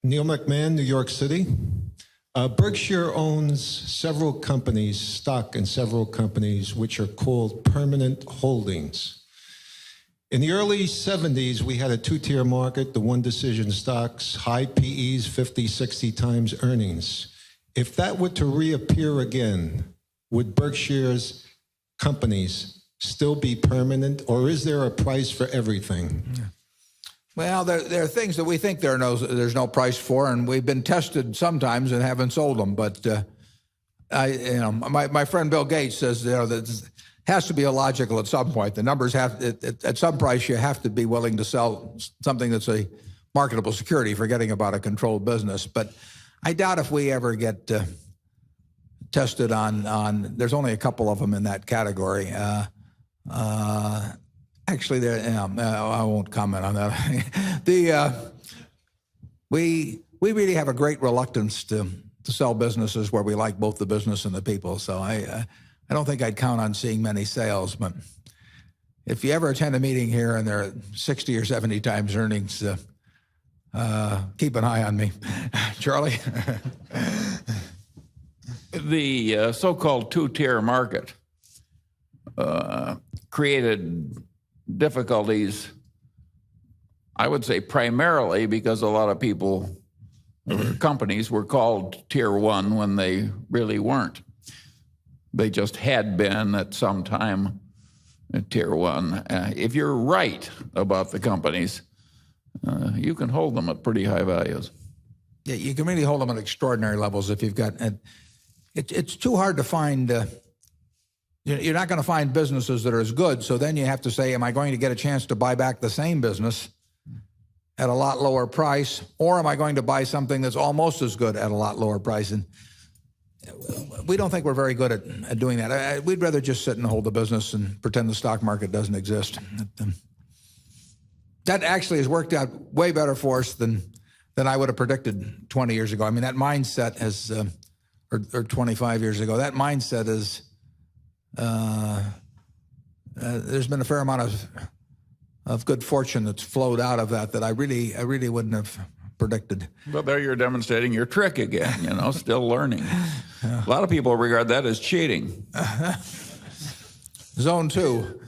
Neil McMahon, New York City. Berkshire owns several companies, stock in several companies, which are called permanent holdings. In the early 70s, we had a two-tier market, the one-decision stocks, high PEs, 50, 60 times earnings. If that were to reappear again, would Berkshire's companies still be permanent, or is there a price for everything? Yeah. Well, there are things that we think there's no price for, and we've been tested sometimes and haven't sold them. But my friend Bill Gates says that it has to be illogical at some point. The numbers at some price you have to be willing to sell something that's a marketable security, forgetting about a controlled business. But I doubt if we ever get tested on. There's only a couple of them in that category. Actually, I won't comment on that. We really have a great reluctance to sell businesses where we like both the business and the people. So I don't think I'd count on seeing many sales. But if you ever attend a meeting here and there are 60 or 70 times earnings, keep an eye on me. Charlie? The so-called two-tier market created difficulties, I would say primarily because a lot of people, companies were called tier one when they really weren't. They just had been at some time at tier one. If you're right about the companies, you can hold them at pretty high values. Yeah, you can really hold them at extraordinary levels if you've got. It's too hard to find. You're not going to find businesses that are as good. So then you have to say, am I going to get a chance to buy back the same business at a lot lower price, or am I going to buy something that's almost as good at a lot lower price? And we don't think we're very good at doing that. We'd rather just sit and hold the business and pretend the stock market doesn't exist. That actually has worked out way better for us than I would have predicted 20 years ago. I mean, that mindset has, or 25 years ago, that mindset is, there's been a fair amount of good fortune that's flowed out of that I really wouldn't have predicted. Well, there you're demonstrating your trick again, still learning. A lot of people regard that as cheating. Zone 2.